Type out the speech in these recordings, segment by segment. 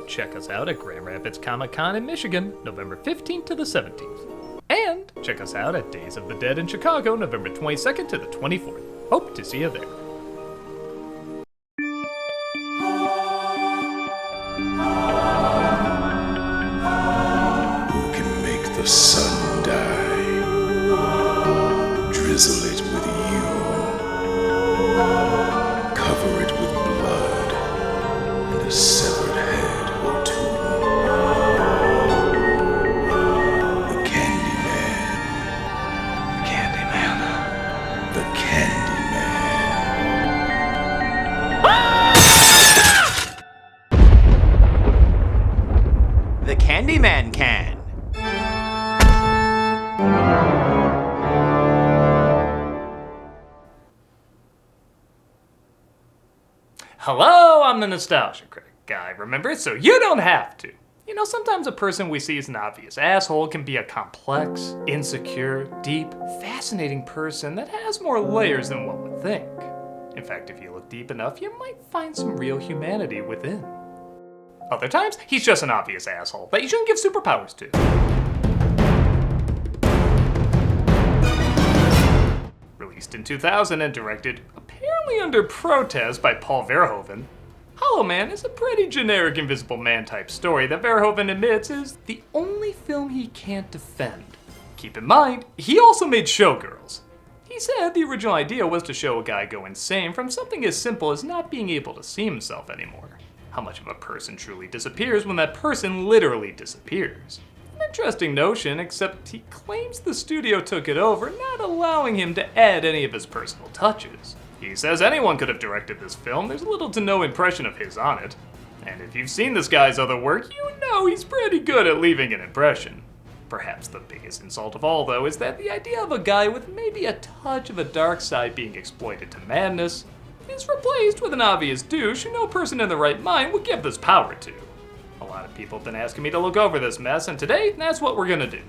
check us out at Grand Rapids Comic-Con in Michigan, November 15th to the 17th. And check us out at Days of the Dead in Chicago, November 22nd to the 24th. Hope to see you there. Who can make the sun die? Drizzle it with you. Cover it with blood and a severed head or two. The Candyman. The Candyman. The Candyman can. Hello, I'm the Nostalgia Critic guy, remember? So you don't have to. You know, sometimes a person we see as an obvious asshole can be a complex, insecure, deep, fascinating person that has more layers than one would think. In fact, if you look deep enough, you might find some real humanity within. Other times, he's just an obvious asshole that you shouldn't give superpowers to. Released in 2000 and directed, apparently under protest, by Paul Verhoeven, Hallow Man is a pretty generic Invisible Man type story that Verhoeven admits is the only film he can't defend. Keep in mind, he also made Showgirls. He said the original idea was to show a guy go insane from something as simple as not being able to see himself anymore. How much of a person truly disappears when that person literally disappears. An interesting notion, except he claims the studio took it over, not allowing him to add any of his personal touches. He says anyone could have directed this film, there's little to no impression of his on it. And if you've seen this guy's other work, you know he's pretty good at leaving an impression. Perhaps the biggest insult of all, though, is that the idea of a guy with maybe a touch of a dark side being exploited to madness is replaced with an obvious douche who no person in their right mind would give this power to. A lot of people have been asking me to look over this mess, and today, that's what we're gonna do.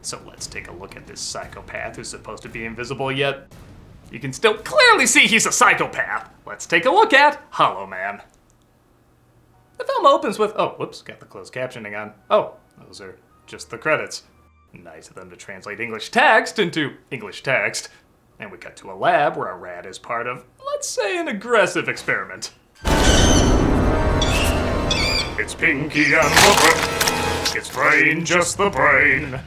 So let's take a look at this psychopath who's supposed to be invisible, yet you can still clearly see he's a psychopath. Let's take a look at Hallow Man. The film opens with, oh, whoops, got the closed captioning on. Oh, those are just the credits. Nice of them to translate English text into English text. And we cut to a lab where a rat is part of, let's say, an aggressive experiment. It's Pinky and the Brain. It's brain, just the brain.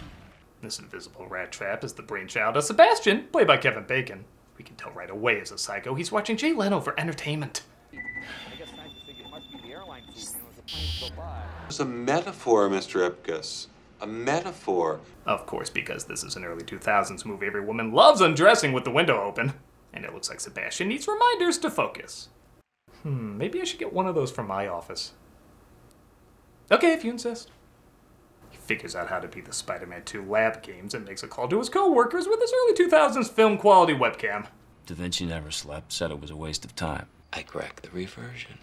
This invisible rat trap is the brainchild of Sebastian, played by Kevin Bacon. We can tell right away as a psycho he's watching Jay Leno for entertainment. It's a metaphor, Mr. Ipkiss. A metaphor. Of course, because this is an early 2000s movie, every woman loves undressing with the window open. And it looks like Sebastian needs reminders to focus. Maybe I should get one of those from my office. Okay, if you insist. He figures out how to beat the Spider-Man 2 lab games and makes a call to his co-workers with his early 2000s film quality webcam. Da Vinci never slept, said it was a waste of time. I cracked the reversion.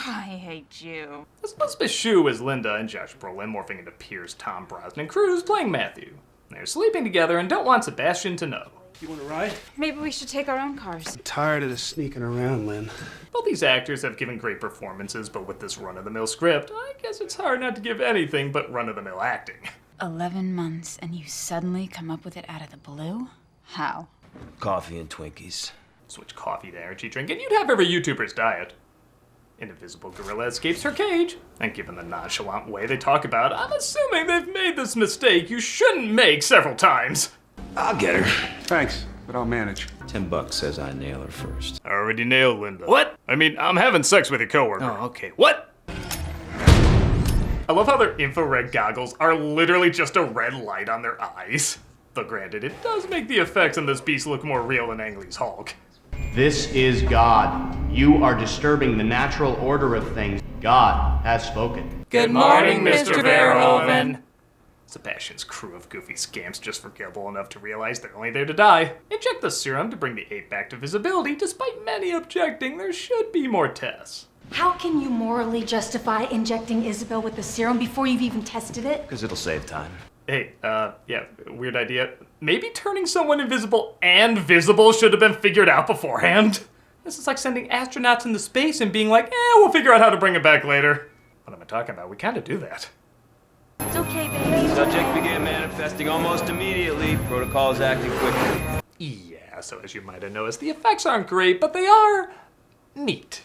I hate you. Elisabeth Shue is Linda and Josh Brolin morphing into Pierce, Tom Brosnan Cruz playing Matthew. They're sleeping together and don't want Sebastian to know. You want to ride? Maybe we should take our own cars. I'm tired of this sneaking around, Lynn. Both these actors have given great performances, but with this run-of-the-mill script, I guess it's hard not to give anything but run-of-the-mill acting. 11 months and you suddenly come up with it out of the blue? How? Coffee and Twinkies. Switch coffee to energy drink, and you'd have every YouTuber's diet. An invisible gorilla escapes her cage, and given the nonchalant way they talk about it, I'm assuming they've made this mistake you shouldn't make several times. I'll get her. Thanks, but I'll manage. $10 says I nail her first. I already nailed Linda. What? I mean, I'm having sex with your coworker. Oh, okay. What? I love how their infrared goggles are literally just a red light on their eyes. Though granted, it does make the effects on this beast look more real than Ang Lee's Hulk. This is God. You are disturbing the natural order of things. God has spoken. Good morning, Mr. Verhoeven. Sebastian's crew of goofy scamps just forgettable enough to realize they're only there to die. Inject the serum to bring the ape back to visibility, despite many objecting there should be more tests. How can you morally justify injecting Isabel with the serum before you've even tested it? Because it'll save time. Hey, yeah, weird idea. Maybe turning someone invisible and visible should have been figured out beforehand. This is like sending astronauts into space and being like, we'll figure out how to bring it back later. What am I talking about? We kind of do that. It's okay, baby. Subject began manifesting almost immediately. Protocols acting quickly. Yeah, so as you might have noticed, the effects aren't great, but they are neat.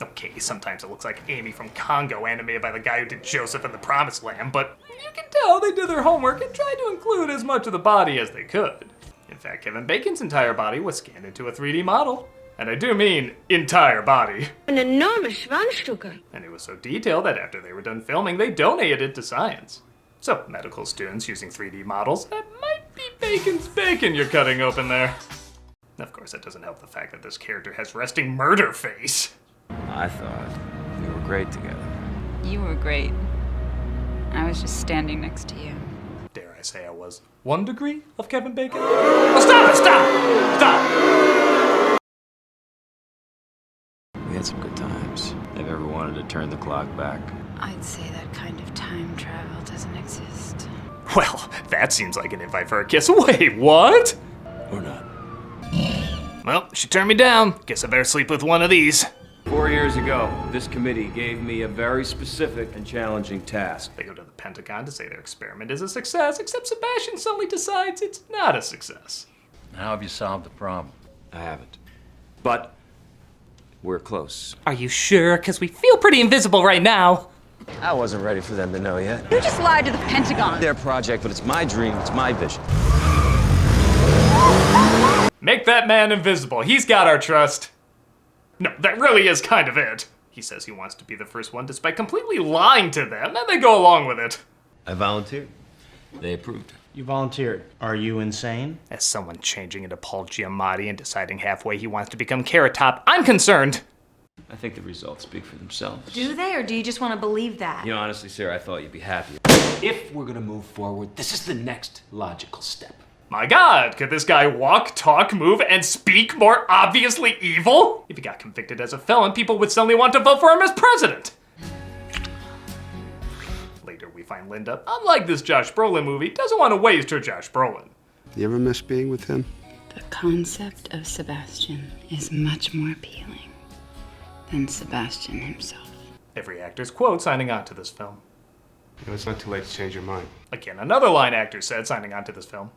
Okay, sometimes it looks like Amy from Congo animated by the guy who did Joseph and the Promised Land, but you can tell they did their homework and tried to include as much of the body as they could. In fact, Kevin Bacon's entire body was scanned into a 3D model. And I do mean entire body. An enormous Schwanzstücke. And it was so detailed that after they were done filming, they donated it to science. So, medical students using 3D models, that might be Bacon's bacon you're cutting open there. Of course, that doesn't help the fact that this character has resting murder face. I thought we were great together. You were great. I was just standing next to you. Dare I say I was 1 degree of Kevin Bacon? Oh, stop it! Stop! Stop! We had some good times. Have you ever wanted to turn the clock back? I'd say that kind of time travel doesn't exist. Well, that seems like an invite for a kiss. Wait, what? Or not? Well, she turned me down. Guess I better sleep with one of these. 4 years ago, this committee gave me a very specific and challenging task. They go to the Pentagon to say their experiment is a success, except Sebastian suddenly decides it's not a success. How have you solved the problem? I haven't. But we're close. Are you sure? Because we feel pretty invisible right now. I wasn't ready for them to know yet. You just lied to the Pentagon. Their project, but it's my dream, it's my vision. Make that man invisible. He's got our trust. No, that really is kind of it. He says he wants to be the first one despite completely lying to them, and they go along with it. I volunteered. They approved. You volunteered. Are you insane? As someone changing into Paul Giamatti and deciding halfway he wants to become Carrot Top, I'm concerned. I think the results speak for themselves. Do they, or do you just want to believe that? You know, honestly, Sarah, I thought you'd be happier. If we're gonna move forward, this is the next logical step. My God, could this guy walk, talk, move, and speak more obviously evil? If he got convicted as a felon, people would suddenly want to vote for him as president. Later, we find Linda, unlike this Josh Brolin movie, doesn't want to waste her Josh Brolin. You ever miss being with him? The concept of Sebastian is much more appealing than Sebastian himself. Every actor's quote signing on to this film. You know, it's not too late to change your mind. Again, another line actor said signing on to this film.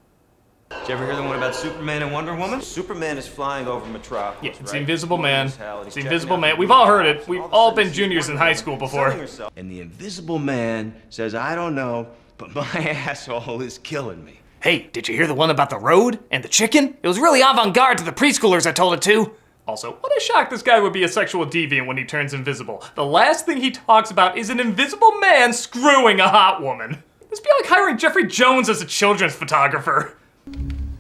Did you ever hear the one about Superman and Wonder Woman? Superman is flying over Metropolis. Yeah, it's the Invisible Man. It's the Invisible Man. We've all heard it. We've all been juniors in high school before. And the Invisible Man says, I don't know, but my asshole is killing me. Hey, did you hear the one about the road and the chicken? It was really avant-garde to the preschoolers I told it to. Also, what a shock this guy would be a sexual deviant when he turns invisible. The last thing he talks about is an invisible man screwing a hot woman. This would be like hiring Jeffrey Jones as a children's photographer.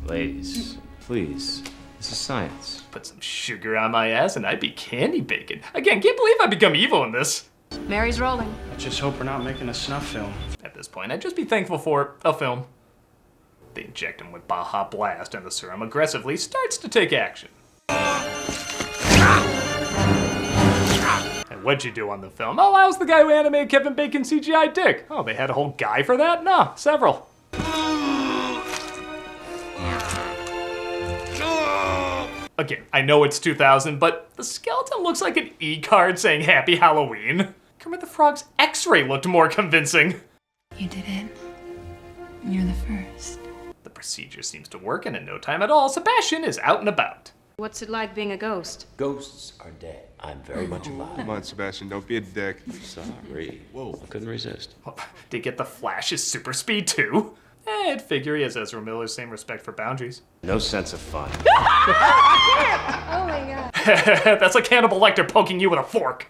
Ladies, please, this is science. Put some sugar on my ass and I'd be candy bacon. Again, can't believe I become evil in this. Mary's rolling. I just hope we're not making a snuff film. At this point, I'd just be thankful for a film. They inject him with Baja Blast and the serum aggressively starts to take action. And what'd you do on the film? Oh, I was the guy who animated Kevin Bacon's CGI dick. Oh, they had a whole guy for that? No, several. Again, I know it's 2000, but the skeleton looks like an E-card saying Happy Halloween. Kermit the Frog's X-ray looked more convincing. You did it. You're the first. The procedure seems to work, and in no time at all, Sebastian is out and about. What's it like being a ghost? Ghosts are dead. I'm very much alive. Come on, Sebastian, don't be a dick. Sorry. Whoa. I couldn't resist. Did he get the Flash's super speed too? I'd figure he has Ezra Miller's same respect for boundaries. No sense of fun. Oh my god. That's like Hannibal Lecter poking you with a fork.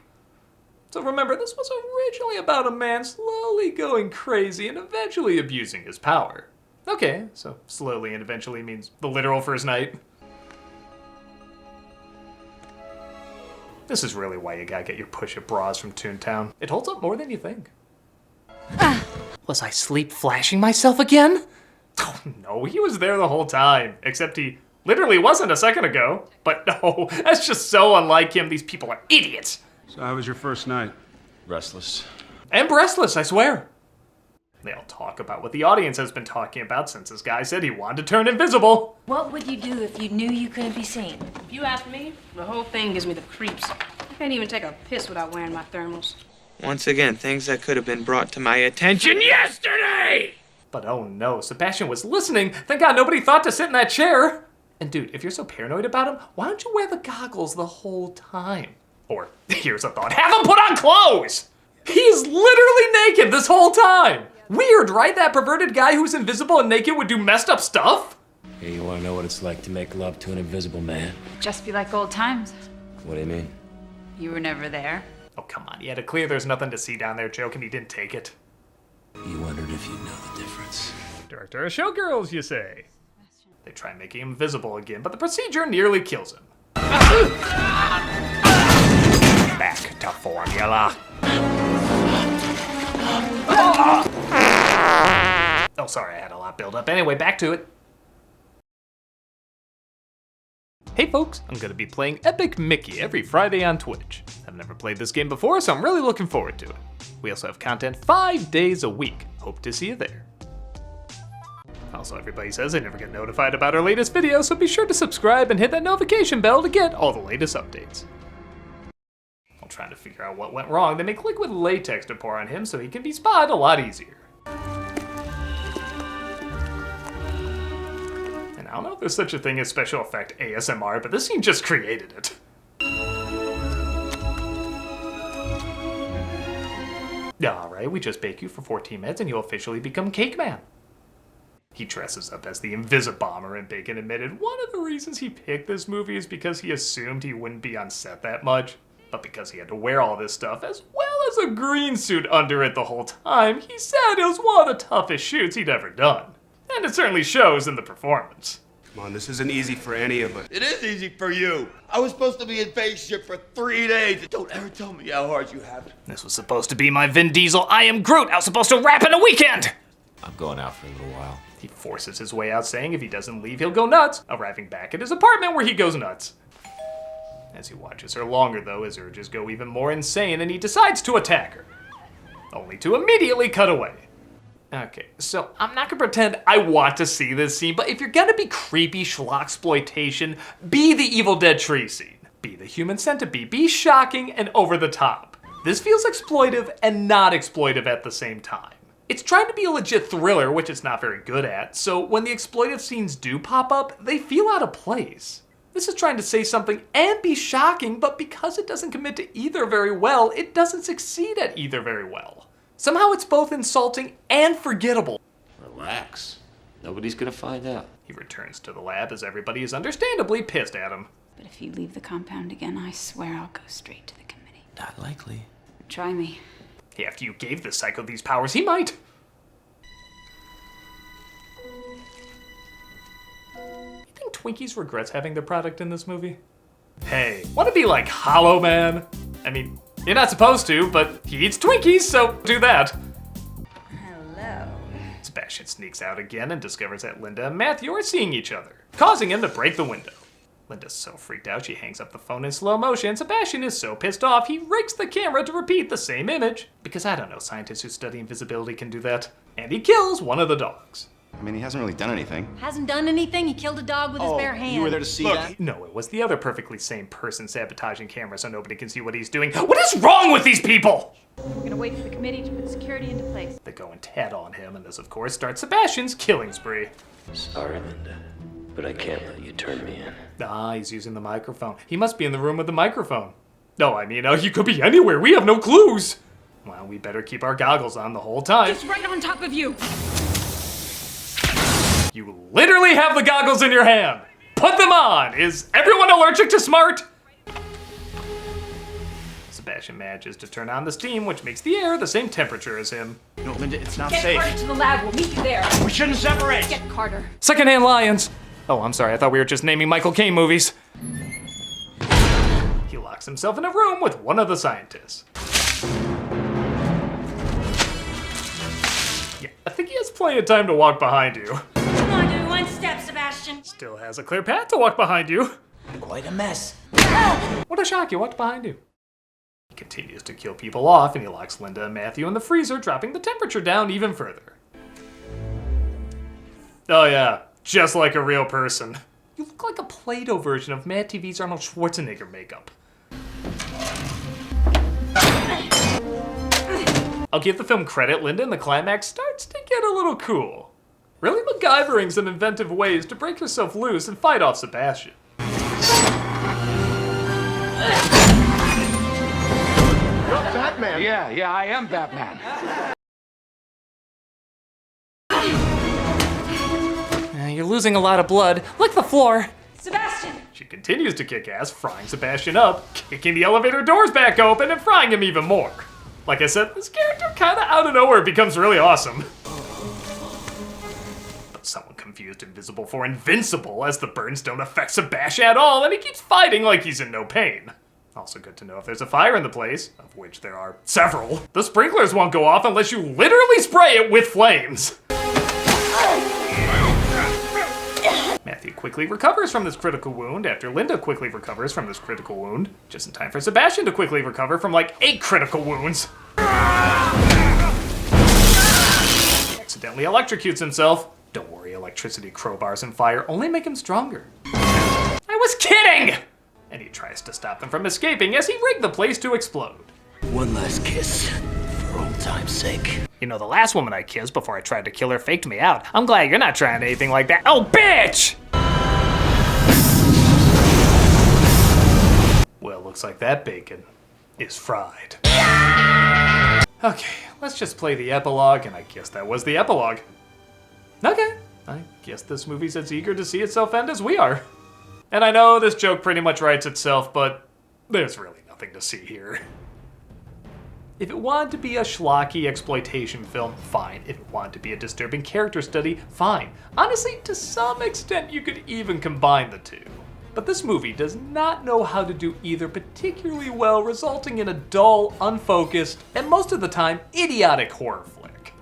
So remember, this was originally about a man slowly going crazy and eventually abusing his power. Okay, so slowly and eventually means the literal first night. This is really why you gotta get your push-up bras from Toontown. It holds up more than you think. Was I sleep flashing myself again? Oh no, he was there the whole time. Except he literally wasn't a second ago. But no, that's just so unlike him. These people are idiots. So how was your first night? Restless. And breastless, I swear. They all talk about what the audience has been talking about since this guy said he wanted to turn invisible. What would you do if you knew you couldn't be seen? If you ask me, the whole thing gives me the creeps. I can't even take a piss without wearing my thermals. Once again, things that could have been brought to my attention yesterday! But oh no, Sebastian was listening. Thank God nobody thought to sit in that chair. And dude, if you're so paranoid about him, why don't you wear the goggles the whole time? Or, here's a thought, have him put on clothes! He's literally naked this whole time! Weird, right? That perverted guy who's invisible and naked would do messed up stuff? Hey, you wanna know what it's like to make love to an invisible man? Just be like old times. What do you mean? You were never there. Oh, come on, he had a clear there's nothing to see down there joke and he didn't take it. You wondered if you'd know the difference. Director of Showgirls, you say? They try making him visible again, but the procedure nearly kills him. Back to formula. Oh, sorry, I had a lot build up. Anyway, back to it. Hey folks, I'm gonna be playing Epic Mickey every Friday on Twitch. I've never played this game before, so I'm really looking forward to it. We also have content 5 days a week. Hope to see you there. Also, everybody says they never get notified about our latest videos, so be sure to subscribe and hit that notification bell to get all the latest updates. While trying to figure out what went wrong, they make liquid latex to pour on him so he can be spotted a lot easier. And I don't know if there's such a thing as special effect ASMR, but this scene just created it. Alright, we just bake you for 14 minutes and you officially become Cake Man. He dresses up as the Invisibomber, and Bacon admitted one of the reasons he picked this movie is because he assumed he wouldn't be on set that much. But because he had to wear all this stuff, as well as a green suit under it the whole time, he said it was one of the toughest shoots he'd ever done. And it certainly shows in the performance. Come on, this isn't easy for any of us. It is easy for you. I was supposed to be in phase shift for 3 days. Don't ever tell me how hard you have it. This was supposed to be my Vin Diesel I Am Groot. I was supposed to rap in a weekend. I'm going out for a little while. He forces his way out, saying if he doesn't leave, he'll go nuts, arriving back at his apartment where he goes nuts. As he watches her longer, though, his urges go even more insane, and he decides to attack her, only to immediately cut away. Okay, so I'm not gonna pretend I want to see this scene, but if you're gonna be creepy schlocksploitation, be the Evil Dead tree scene. Be the human centipede, be shocking and over the top. This feels exploitive and not exploitive at the same time. It's trying to be a legit thriller, which it's not very good at, so when the exploitive scenes do pop up, they feel out of place. This is trying to say something and be shocking, but because it doesn't commit to either very well, it doesn't succeed at either very well. Somehow it's both insulting and forgettable. Relax. Nobody's gonna find out. He returns to the lab as everybody is understandably pissed at him. But if you leave the compound again, I swear I'll go straight to the committee. Not likely. Try me. Hey, after you gave this psycho these powers, he might. You think Twinkies regrets having their product in this movie? Hey, want to be like Hallow Man? I mean, you're not supposed to, but he eats Twinkies, so do that. Hello. Sebastian sneaks out again and discovers that Linda and Matthew are seeing each other, causing him to break the window. Linda's so freaked out she hangs up the phone in slow motion. Sebastian is so pissed off he rigs the camera to repeat the same image. Because I don't know, scientists who study invisibility can do that. And he kills one of the dogs. I mean, he hasn't really done anything. Hasn't done anything. He killed a dog with his bare hand. You were there to see that? No, it was the other perfectly sane person sabotaging camera so nobody can see what he's doing. What is wrong with these people? We're gonna wait for the committee to put security into place. They go and tat on him, and this, of course, starts Sebastian's killing spree. Sorry, Linda, but I can't let you turn me in. Ah, he's using the microphone. He must be in the room with the microphone. No, I mean, he could be anywhere. We have no clues. Well, we better keep our goggles on the whole time. It's right on top of you. You literally have the goggles in your hand. Put them on. Is everyone allergic to smart? Sebastian manages to turn on the steam, which makes the air the same temperature as him. No, Linda, it's not Get safe. Carter to the lab. We'll meet you there. We shouldn't separate. Get Carter. Secondhand Lions. Oh, I'm sorry. I thought we were just naming Michael Caine movies. He locks himself in a room with one of the scientists. Yeah, I think he has plenty of time to walk behind you. Come on, do one step, Sebastian. Still has a clear path to walk behind you. Quite a mess. What a shock, he walked behind you. He continues to kill people off, and he locks Linda and Matthew in the freezer, dropping the temperature down even further. Oh yeah, just like a real person. You look like a Play-Doh version of Mad TV's Arnold Schwarzenegger makeup. I'll give the film credit, Linda in the climax starts to get a little cool. Really MacGyvering some inventive ways to break herself loose and fight off Sebastian. Batman! Yeah, I am Batman. You're losing a lot of blood. Lick the floor. Sebastian! She continues to kick ass, frying Sebastian up, kicking the elevator doors back open, and frying him even more. Like I said, this character kinda out of nowhere becomes really awesome. But someone confused invisible for invincible, as the burns don't affect Sebastian at all, and he keeps fighting like he's in no pain. Also good to know if there's a fire in the place, of which there are several, the sprinklers won't go off unless you literally spray it with flames. Matthew quickly recovers from this critical wound after Linda quickly recovers from this critical wound, just in time for Sebastian to quickly recover from like 8 critical wounds. He accidentally electrocutes himself. Don't worry, electricity, crowbars, and fire only make him stronger. I was kidding! And he tries to stop them from escaping as he rigged the place to explode. One last kiss, for old time's sake. You know, the last woman I kissed before I tried to kill her faked me out. I'm glad you're not trying anything like that. Oh, bitch! Well, looks like that bacon is fried. Okay, let's just play the epilogue, and I guess that was the epilogue. Okay, I guess this movie's as eager to see itself end as we are. And I know this joke pretty much writes itself, but there's really nothing to see here. If it wanted to be a schlocky exploitation film, fine. If it wanted to be a disturbing character study, fine. Honestly, to some extent, you could even combine the two. But this movie does not know how to do either particularly well, resulting in a dull, unfocused, and most of the time, idiotic horror flick.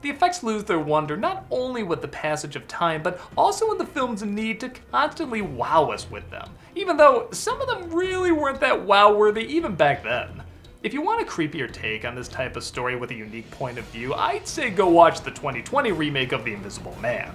The effects lose their wonder not only with the passage of time, but also in the film's need to constantly wow us with them, even though some of them really weren't that wow-worthy even back then. If you want a creepier take on this type of story with a unique point of view, I'd say go watch the 2020 remake of The Invisible Man.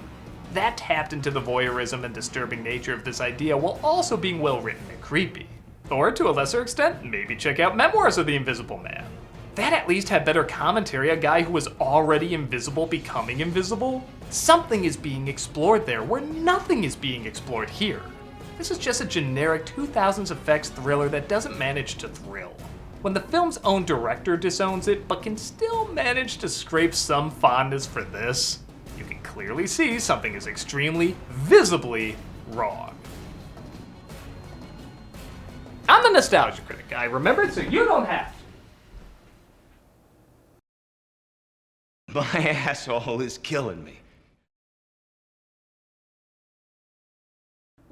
That tapped into the voyeurism and disturbing nature of this idea while also being well written and creepy. Or to a lesser extent, maybe check out Memoirs of the Invisible Man. That at least had better commentary, a guy who was already invisible becoming invisible. Something is being explored there where nothing is being explored here. This is just a generic 2000s effects thriller that doesn't manage to thrill. When the film's own director disowns it, but can still manage to scrape some fondness for this, you can clearly see something is extremely, visibly wrong. I'm the Nostalgia Critic. I remembered so you don't have to. My asshole is killing me.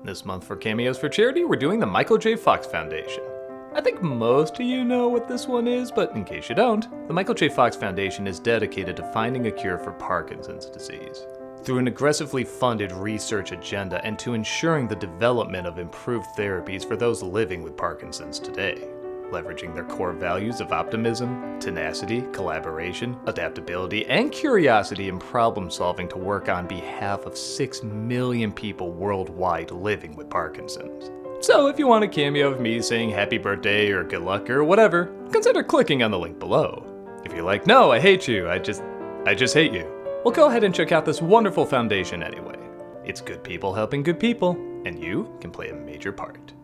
This month for Cameos for Charity, we're doing the Michael J. Fox Foundation. I think most of you know what this one is, but in case you don't, the Michael J. Fox Foundation is dedicated to finding a cure for Parkinson's disease. Through an aggressively funded research agenda and to ensuring the development of improved therapies for those living with Parkinson's today. Leveraging their core values of optimism, tenacity, collaboration, adaptability, and curiosity in problem solving to work on behalf of 6 million people worldwide living with Parkinson's. So if you want a cameo of me saying happy birthday or good luck or whatever, consider clicking on the link below. If you're like, no, I hate you, I just hate you, well, go ahead and check out this wonderful foundation anyway. It's good people helping good people, and you can play a major part.